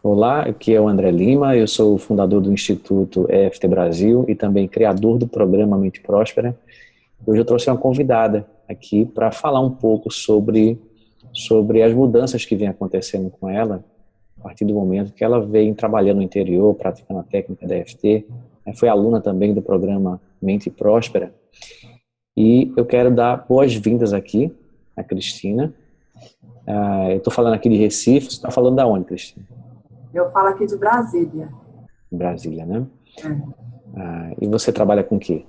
Olá, aqui é o André Lima, eu sou o fundador do Instituto EFT Brasil e também criador do programa Mente Próspera. Hoje eu trouxe uma convidada aqui para falar um pouco sobre as mudanças que vêm acontecendo com ela a partir do momento que ela vem trabalhando no interior, praticando a técnica da EFT, foi aluna também do programa Mente Próspera. E eu quero dar boas-vindas aqui a Cristina. Eu estou falando aqui de Recife, você está falando da onde, Cristina? Eu falo aqui de Brasília. Brasília, né? É. E você trabalha com o quê?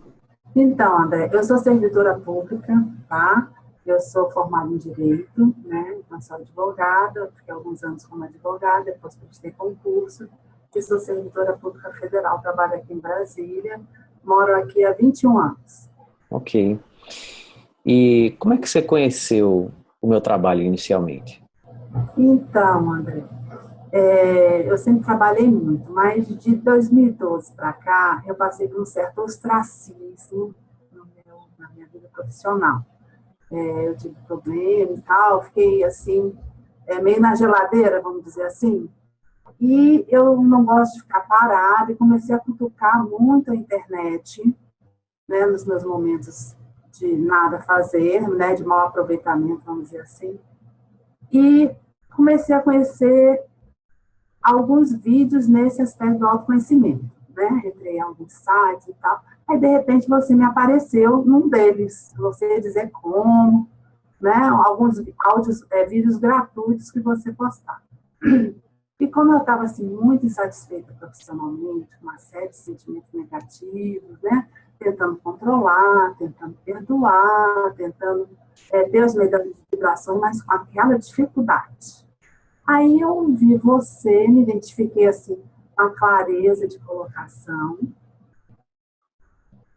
Então, André, eu sou servidora pública, tá? Eu sou formada em Direito, né? Então, sou advogada, fiquei alguns anos como advogada, depois prestei concurso e sou servidora pública federal, trabalho aqui em Brasília, moro aqui há 21 anos. Ok. E como é que você conheceu o meu trabalho inicialmente? Então, André, eu sempre trabalhei muito, mas de 2012 para cá, eu passei por um certo ostracismo na minha vida profissional. Eu tive problema e tal, fiquei assim, meio na geladeira, vamos dizer assim. E eu não gosto de ficar parada e comecei a cutucar muito a internet, né, nos meus momentos de nada fazer, né, de mau aproveitamento, vamos dizer assim. E comecei a conhecer alguns vídeos nesse aspecto do autoconhecimento, né? Entrei em alguns sites e tal. Aí, de repente, você me apareceu num deles. Você dizer como, né? Alguns áudios, vídeos gratuitos que você postar. E como eu estava assim, muito insatisfeita profissionalmente, uma série de sentimentos negativos, né? Tentando controlar, tentando perdoar, tentando ter as melhores vibrações, mas com aquela dificuldade. Aí eu vi você, me identifiquei assim, com a clareza de colocação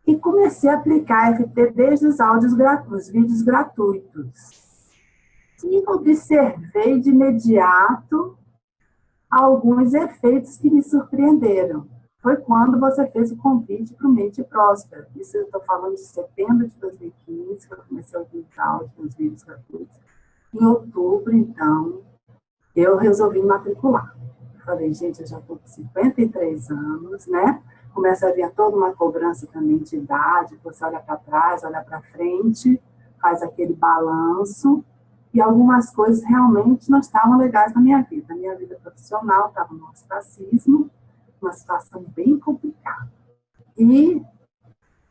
e comecei a aplicar FT desde os áudios gratuitos, os vídeos gratuitos. E observei de imediato alguns efeitos que me surpreenderam. Foi quando você fez o convite para o Mente Próspera. Isso eu estou falando de setembro de 2015, que eu comecei a ouvir os áudios dos vídeos gratuitos. Em outubro, então, eu resolvi me matricular. Falei, gente, eu já estou com 53 anos, né? Começa a vir toda uma cobrança também de idade, você olha para trás, olha para frente, faz aquele balanço, e algumas coisas realmente não estavam legais na minha vida. A minha vida profissional estava no ostracismo, uma situação bem complicada. E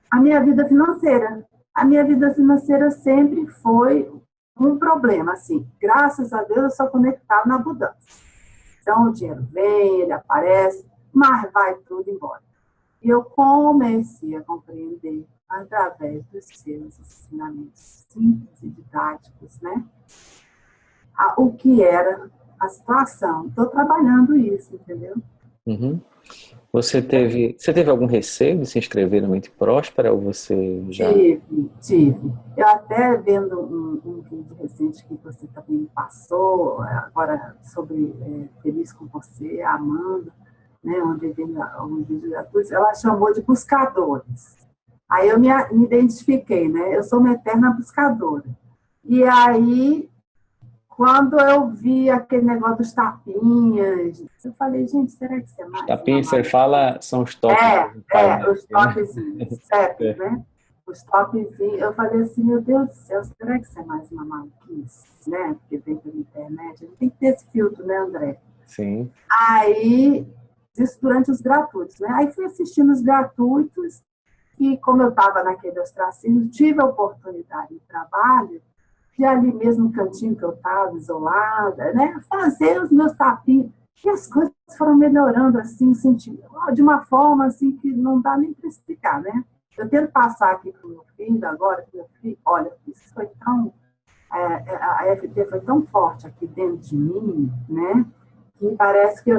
a minha vida financeira. A minha vida financeira sempre foi um problema, assim, graças a Deus eu sou conectada na abundância. Então o dinheiro vem, ele aparece, mas vai tudo embora. E eu comecei a compreender através dos seus ensinamentos simples e didáticos, né? O que era a situação. Estou trabalhando isso, entendeu? Uhum. Você teve algum receio de se inscrever no Mente Próspera ou você já... Tive. Eu até vendo um vídeo recente que você também passou, agora sobre Feliz com Você, a Amanda, né, onde vem um vídeo gratuito, ela chamou de buscadores. Aí eu me identifiquei, né? Eu sou uma eterna buscadora. E aí, quando eu vi aquele negócio dos tapinhas, eu falei, gente, será que isso é Os mais uma tapinhas que você fala são os toques que a gente faz na os FT, né? toquezinhos, CEP, É. né? Os toquezinhos. Eu falei assim, meu Deus do céu, será que isso é mais uma maluquice, né? Porque vem pela internet. A gente tem que ter esse filtro, né, André? Sim. Aí, isso durante os gratuitos, né? Aí fui assistindo os gratuitos e como eu estava naquele ostracismo, tive a oportunidade de trabalho de ali mesmo no cantinho que eu estava, isolada, né? Fazer os meus tapinhos. E as coisas foram melhorando assim, de uma forma assim que não dá nem para explicar, né? Eu tento passar aqui para o meu filho agora, que meu filho, olha, isso foi tão, a FT foi tão forte aqui dentro de mim, né? Que parece que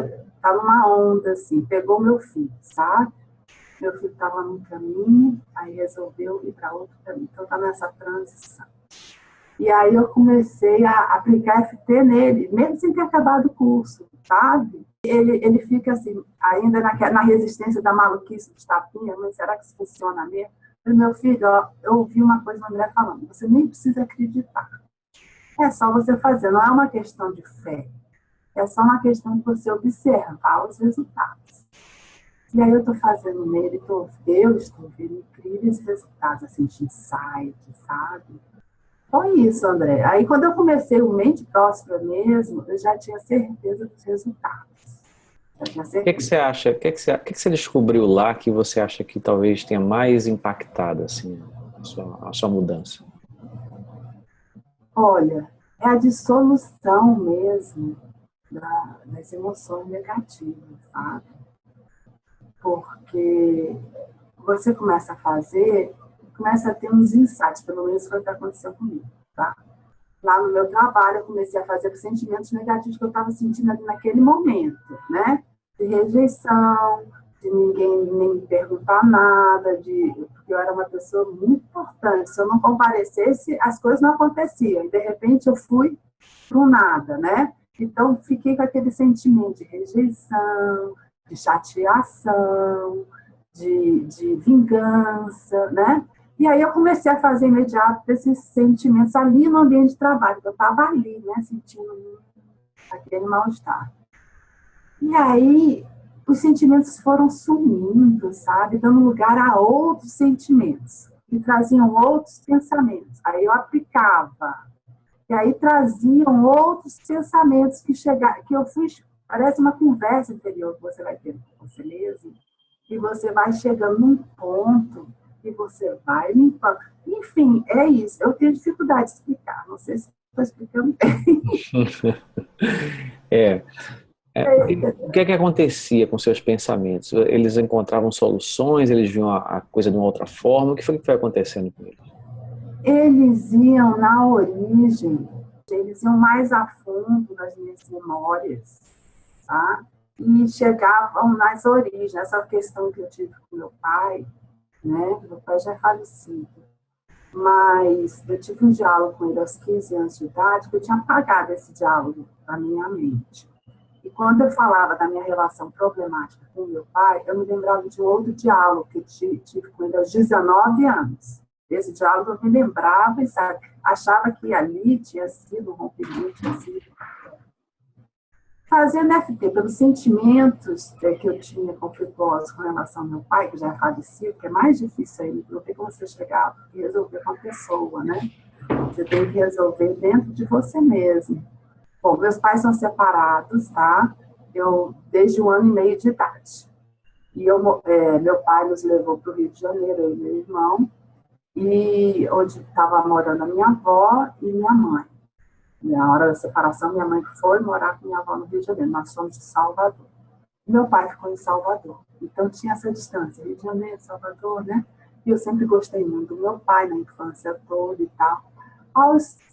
tá numa onda assim, pegou meu filho, sabe? Meu filho estava num caminho, aí resolveu ir para outro caminho. Então está nessa transição. E aí eu comecei a aplicar FT nele, mesmo sem ter acabado o curso, sabe? Ele fica assim, ainda na resistência da maluquice dos tapinhas, mas será que isso funciona mesmo? Eu falei, meu filho, ó, eu ouvi uma coisa do André falando, você nem precisa acreditar. É só você fazer, não é uma questão de fé. É só uma questão de você observar os resultados. E aí eu estou fazendo nele, eu estou vendo incríveis resultados, assim, de insight, sabe? Foi isso, André. Aí quando eu comecei o Mente Próspera mesmo, eu já tinha certeza dos resultados. Já tinha O que que certeza. você acha? O que que você descobriu lá que você acha que talvez tenha mais impactado assim a sua mudança? Olha, é a dissolução mesmo das emoções negativas, sabe? Porque você começa a fazer, começa a ter uns insights, pelo menos foi o que aconteceu comigo, tá? Lá no meu trabalho, eu comecei a fazer os sentimentos negativos que eu estava sentindo ali naquele momento, né? De rejeição, de ninguém nem me perguntar nada, porque eu era uma pessoa muito importante. Se eu não comparecesse, as coisas não aconteciam. E, de repente, eu fui para o nada, né? Então, fiquei com aquele sentimento de rejeição, de chateação, de vingança, né? E aí eu comecei a fazer imediato esses sentimentos ali no ambiente de trabalho, eu estava ali, né, sentindo aquele mal-estar. E aí os sentimentos foram sumindo, sabe, dando lugar a outros sentimentos, que traziam outros pensamentos. Aí eu aplicava, e aí traziam outros pensamentos que eu fui, parece uma conversa interior que você vai ter com você mesmo, e você vai chegando num ponto e você vai limpando. Enfim, é isso. Eu tenho dificuldade de explicar. Não sei se estou explicando bem. É, o que é que acontecia com seus pensamentos? Eles encontravam soluções, eles viam a coisa de uma outra forma? O que foi acontecendo com eles? Eles iam na origem, eles iam mais a fundo nas minhas memórias, tá? E chegavam nas origens. Essa questão que eu tive com meu pai, né? Meu pai já é falecido. Mas eu tive um diálogo com ele aos 15 anos de idade, que eu tinha apagado esse diálogo da minha mente. E quando eu falava da minha relação problemática com meu pai, eu me lembrava de um outro diálogo que eu tive com ele aos 19 anos. Esse diálogo eu me lembrava e, sabe, achava que ali tinha sido um rompimento, tinha sido fazendo FT pelos sentimentos que eu tinha conflituosos com relação ao meu pai, que já é falecido, que é mais difícil ainda, não tem como você chegar e resolver com a pessoa, né? Você tem que resolver dentro de você mesmo. Bom, meus pais são separados, tá? Eu, desde 1 ano e meio de idade. E meu pai nos levou para o Rio de Janeiro, eu e meu irmão, e onde estava morando a minha avó e minha mãe. Na hora da separação, minha mãe foi morar com minha avó no Rio de Janeiro. Nós somos de Salvador. Meu pai ficou em Salvador. Então, tinha essa distância, Rio de Janeiro, Salvador, né? E eu sempre gostei muito do meu pai na infância toda e tal.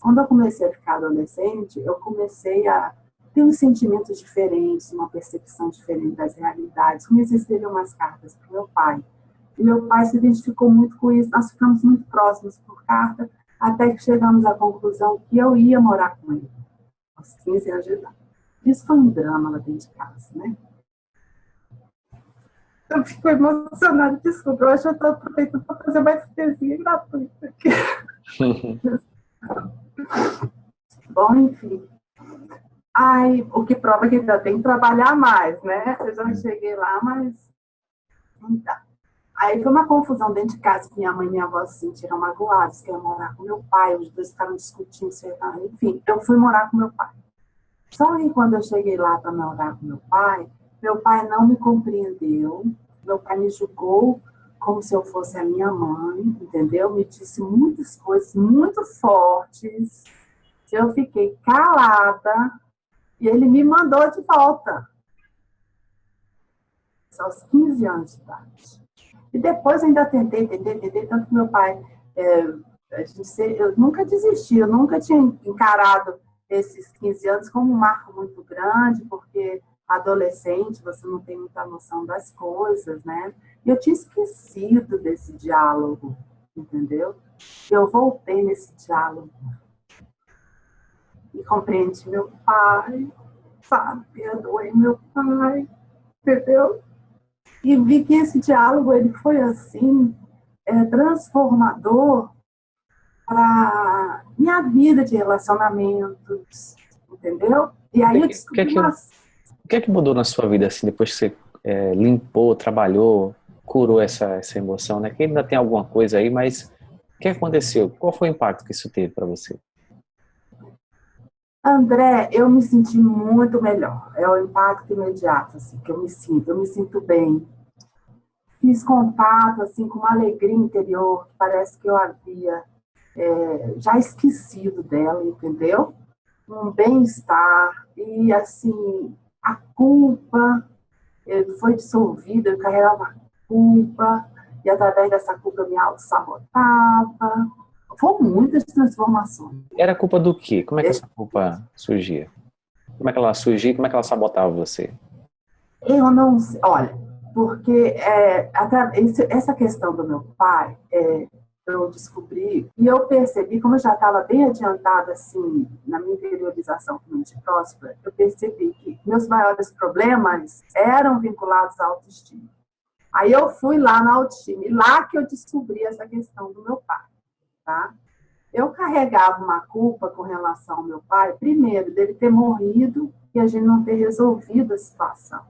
Quando eu comecei a ficar adolescente, eu comecei a ter uns sentimentos diferentes, uma percepção diferente das realidades. Comecei a escrever umas cartas para o meu pai. E meu pai se identificou muito com isso. Nós ficamos muito próximos por carta, até que chegamos à conclusão que eu ia morar com ele, aos 15 anos de idade. Isso foi um drama lá dentro de casa, né? Eu fico emocionada, desculpa, eu acho que eu estou aproveitando para fazer uma anestesia gratuita aqui. Bom, enfim. Ai, o que prova que ainda tem que trabalhar mais, né? Eu já cheguei lá, mas então. Aí foi uma confusão dentro de casa, que minha mãe e minha avó se sentiram magoados, que eu ia morar com meu pai, os dois ficaram discutindo, enfim, eu fui morar com meu pai. Só que quando eu cheguei lá para morar com meu pai não me compreendeu, meu pai me julgou como se eu fosse a minha mãe, entendeu? Me disse muitas coisas muito fortes, eu fiquei calada e ele me mandou de volta, aos 15 anos de idade. E depois ainda tentei, tanto que meu pai, eu nunca desisti, eu nunca tinha encarado esses 15 anos como um marco muito grande, porque adolescente, você não tem muita noção das coisas, né? E eu tinha esquecido desse diálogo, entendeu? Eu voltei nesse diálogo e compreendi meu pai, sabe? Perdoei meu pai, entendeu? E vi que esse diálogo ele foi assim transformador para minha vida de relacionamentos, entendeu? E aí eu O que é descobri que, o que é que mudou na sua vida, assim, depois que você limpou, trabalhou, curou essa emoção, né? Que ainda tem alguma coisa aí, mas o que aconteceu? Qual foi o impacto que isso teve para você? André, eu me senti muito melhor. É o impacto imediato, assim, que eu me sinto bem. Fiz contato, assim, com uma alegria interior, que parece que eu havia já esquecido dela, entendeu? Um bem-estar e, assim, a culpa foi dissolvida, eu carregava culpa, e através dessa culpa eu me auto-sabotava. Foram muitas transformações. Era culpa do quê? Como é que essa culpa surgia? Como é que ela surgia? Como é que ela sabotava você? Eu não sei, olha, porque essa questão do meu pai, eu descobri, e eu percebi, como eu já estava bem adiantada, assim, na minha interiorização com mente próspera, eu percebi que meus maiores problemas eram vinculados à autoestima. Aí eu fui lá na autoestima, e lá que eu descobri essa questão do meu pai, tá? Eu carregava uma culpa com relação ao meu pai, primeiro, dele ter morrido e a gente não ter resolvido a situação,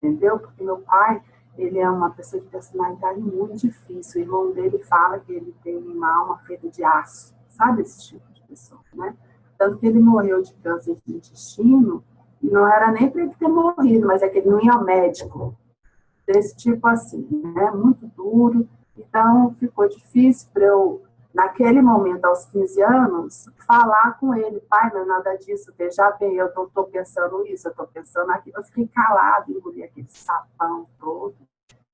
entendeu? Porque meu pai, ele é uma pessoa de personalidade muito difícil. O irmão dele fala que ele tem uma alma feita de aço, sabe esse tipo de pessoa, né? Tanto que ele morreu de câncer de intestino, e não era nem para ele ter morrido, mas é que ele não ia ao médico, desse tipo assim, né? Muito duro. Então, ficou difícil para eu, naquele momento, aos 15 anos, falar com ele: pai, não é nada disso, veja bem, eu não estou pensando isso, eu estou pensando aquilo. Eu fiquei calada, engoli aquele sapão todo.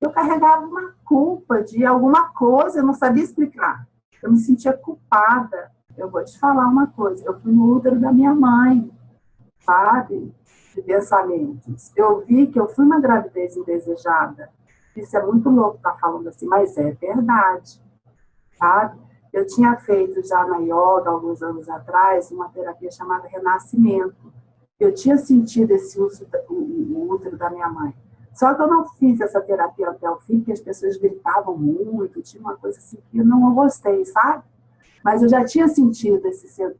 Eu carregava uma culpa de alguma coisa, eu não sabia explicar. Eu me sentia culpada. Eu vou te falar uma coisa, eu fui no útero da minha mãe, sabe? De pensamentos. Eu vi que eu fui uma gravidez indesejada. Isso é muito louco estar falando assim, mas é verdade, sabe? Eu tinha feito já na yoga, alguns anos atrás, uma terapia chamada Renascimento. Eu tinha sentido esse uso, o útero da minha mãe. Só que eu não fiz essa terapia até o fim, porque as pessoas gritavam muito, tinha uma coisa assim que eu não gostei, sabe? Mas eu já tinha sentido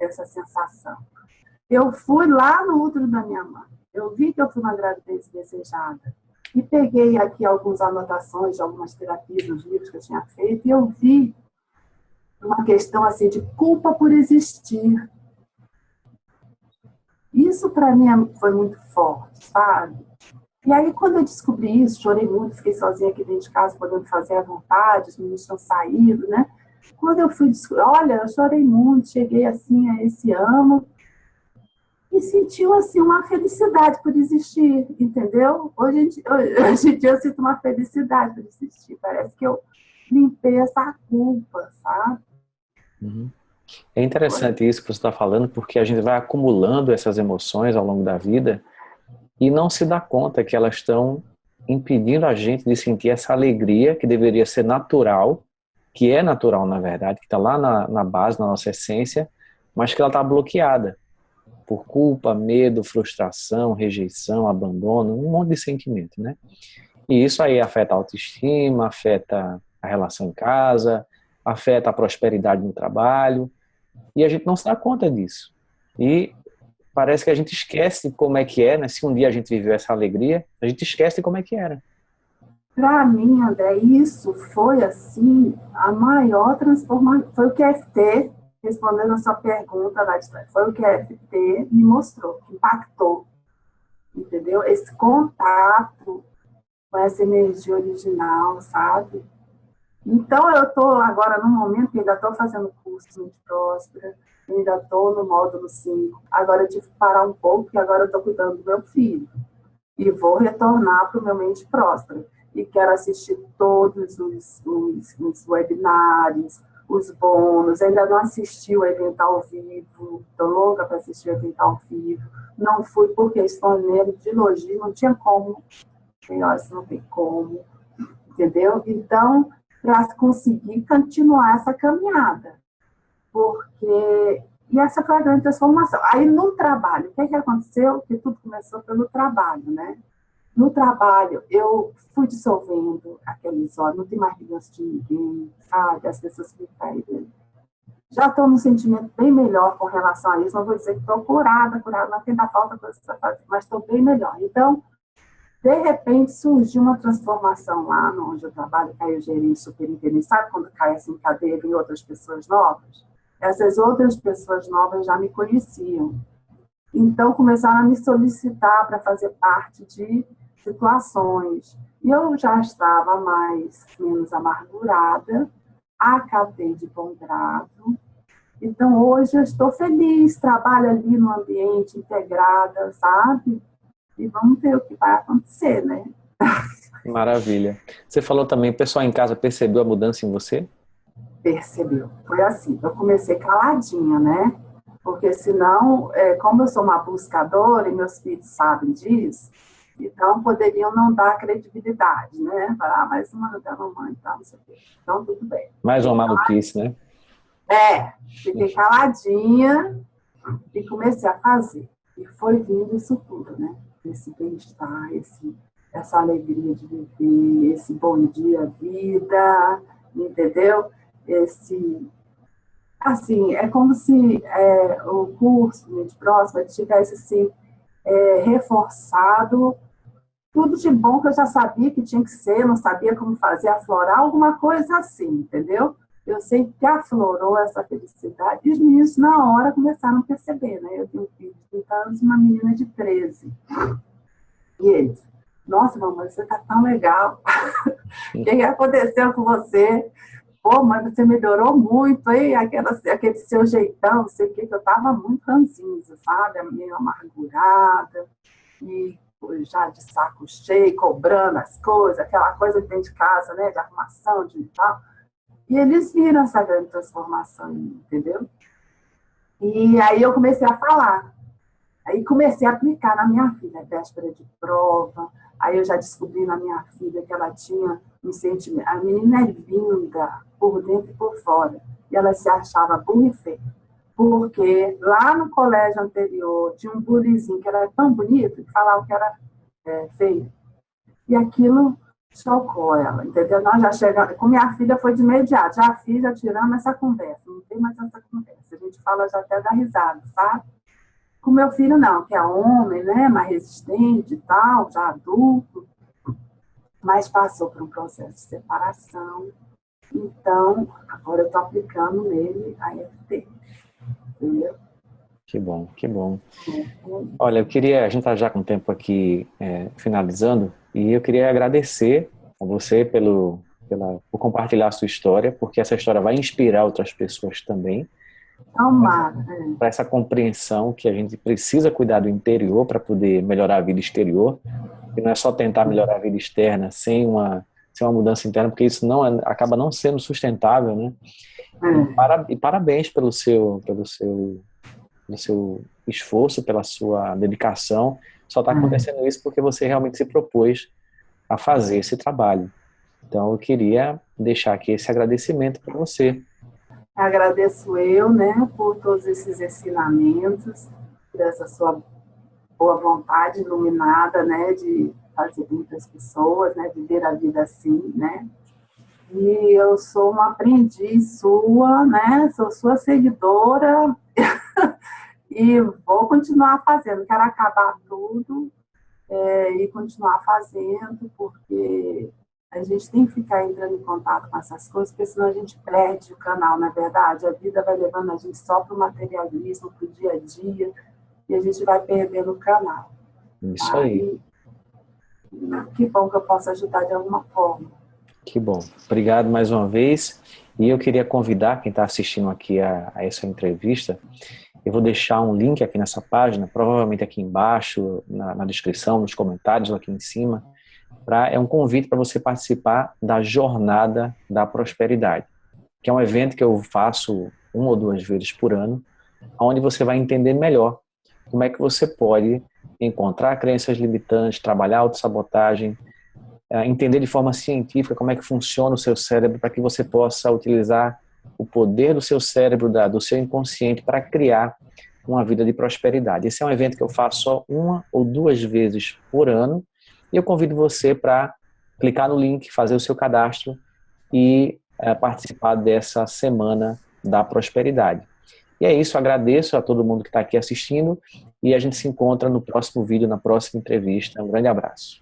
essa sensação. Eu fui lá no útero da minha mãe. Eu vi que eu fui uma gravidez desejada. E peguei aqui algumas anotações de algumas terapias dos livros que eu tinha feito, e eu vi uma questão assim de culpa por existir. Isso para mim foi muito forte, sabe? E aí, quando eu descobri isso, chorei muito, fiquei sozinha aqui dentro de casa, podendo fazer à vontade, os meninos tinham saído, né? Quando eu fui descobrir, olha, eu chorei muito, cheguei assim a esse ano, e sentiu assim uma felicidade por existir, entendeu? Hoje em dia eu sinto uma felicidade por existir. Parece que eu limpei essa culpa, sabe? Uhum. É interessante isso que você está falando, porque a gente vai acumulando essas emoções ao longo da vida e não se dá conta que elas estão impedindo a gente de sentir essa alegria que deveria ser natural, que é natural na verdade, que está lá na base, na nossa essência, mas que ela está bloqueada por culpa, medo, frustração, rejeição, abandono, um monte de sentimento, né? E isso aí afeta a autoestima, afeta a relação em casa, afeta a prosperidade no trabalho, e a gente não se dá conta disso. E parece que a gente esquece como é que é, né? Se um dia a gente viveu essa alegria, a gente esquece como é que era. Para mim, André, isso foi assim a maior transformação. Foi o que a FT, respondendo a sua pergunta lá de trás, foi o que a FT me mostrou, que impactou, entendeu? Esse contato com essa energia original, sabe? Então, eu estou agora no momento que ainda estou fazendo curso Mente Próspera, ainda estou no módulo 5. Agora eu tive que parar um pouco, porque agora eu estou cuidando do meu filho. E vou retornar para o meu Mente Próspera. E quero assistir todos os webinários, os bônus. Ainda não assisti o evento ao vivo, estou louca para assistir o evento ao vivo. Não fui por questão mesmo de logística, não tinha como. Tem horas que não tem como, entendeu? Então, para conseguir continuar essa caminhada. Porque... E essa foi a grande transformação. Aí, no trabalho, o que aconteceu? Que tudo começou pelo trabalho, né? No trabalho, eu fui dissolvendo aqueles olhos, não tem mais vingança de ninguém, sabe? As pessoas me caíram. Já estou num sentimento bem melhor com relação a isso. Não vou dizer que estou curada, mas ainda falta coisa para fazer, mas estou bem melhor. Então, de repente, surgiu uma transformação lá onde eu trabalho, caiu o gerente superintendente. Sabe quando cai assim em cadeia e vem outras pessoas novas? Essas outras pessoas novas já me conheciam. Então, começaram a me solicitar para fazer parte de situações. E eu já estava menos amargurada, acatei de bom grado. Então, hoje eu estou feliz, trabalho ali no ambiente integrada, sabe? E vamos ver o que vai acontecer, né? Maravilha. Você falou também, o pessoal em casa percebeu a mudança em você? Percebeu. Foi assim, eu comecei caladinha, né? Porque senão, como eu sou uma buscadora e meus filhos sabem disso, então poderiam não dar credibilidade, né? Falar, mais uma da mamãe, tá, não sei o quê. Então, tudo bem. Mais uma maluquice, né? Fiquei caladinha e comecei a fazer. E foi vindo isso tudo, né? Esse bem-estar, essa alegria de viver, esse bom dia, vida, entendeu? Assim, é como se o curso de próxima tivesse assim, reforçado tudo de bom que eu já sabia que tinha que ser, não sabia como fazer, aflorar, alguma coisa assim, entendeu? Eu sei que aflorou essa felicidade e os meninos, na hora, começaram a perceber, né? Eu tenho um filho de 30 anos e uma menina de 13. E eles, nossa, mamãe, você tá tão legal. O que aconteceu com você? Pô, mãe, você melhorou muito, hein? Aquele seu jeitão, não sei o que, eu tava muito ranzinza, sabe? Meio amargurada, e já de saco cheio, cobrando as coisas, aquela coisa dentro de casa, né? De arrumação, de tal. E eles viram essa grande transformação, entendeu? E aí eu comecei a falar. Aí comecei a aplicar na minha filha, véspera de prova. Aí eu já descobri na minha filha que ela tinha um sentimento. A menina é linda, por dentro e por fora. E ela se achava burra e feia. Porque lá no colégio anterior tinha um gurizinho que era tão bonito que falava que era feio. E aquilo chocou ela, entendeu? Nós já chegamos, com minha filha foi de imediato, já fiz, já tiramos essa conversa, não tem mais essa conversa, a gente fala já até da risada, sabe? Com meu filho não, que é homem, né, mais resistente e tal, já adulto, mas passou por um processo de separação, então agora eu estou aplicando nele a EFT, entendeu? Que bom, que bom. Olha, a gente está já com o tempo aqui finalizando, e eu queria agradecer a você por compartilhar a sua história, porque essa história vai inspirar outras pessoas também, para essa compreensão que a gente precisa cuidar do interior para poder melhorar a vida exterior, e não é só tentar melhorar a vida externa sem uma mudança interna, porque isso acaba não sendo sustentável, né? E parabéns pelo seu esforço, pela sua dedicação. Só está acontecendo isso porque você realmente se propôs a fazer esse trabalho. Então, eu queria deixar aqui esse agradecimento para você. Agradeço eu, né, por todos esses ensinamentos, por essa sua boa vontade iluminada, né, de fazer bem para as pessoas, né, viver a vida assim, né. E eu sou uma aprendiz sua, né, sou sua seguidora e vou continuar fazendo. Quero acabar tudo e continuar fazendo, porque a gente tem que ficar entrando em contato com essas coisas, porque senão a gente perde o canal, não é verdade? A vida vai levando a gente só para o materialismo, para o dia a dia, e a gente vai perdendo o canal. Isso aí. Que bom que eu possa ajudar de alguma forma. Que bom. Obrigado mais uma vez. E eu queria convidar quem está assistindo aqui a essa entrevista. Eu vou deixar um link aqui nessa página, provavelmente aqui embaixo, na descrição, nos comentários, aqui em cima. É um convite para você participar da Jornada da Prosperidade, que é um evento que eu faço 1 ou 2 vezes por ano, onde você vai entender melhor como é que você pode encontrar crenças limitantes, trabalhar a autossabotagem, entender de forma científica como é que funciona o seu cérebro para que você possa utilizar o poder do seu cérebro, do seu inconsciente para criar uma vida de prosperidade. Esse é um evento que eu faço só 1 ou 2 vezes por ano e eu convido você para clicar no link, fazer o seu cadastro e participar dessa semana da prosperidade. E é isso, agradeço a todo mundo que está aqui assistindo e a gente se encontra no próximo vídeo, na próxima entrevista. Um grande abraço.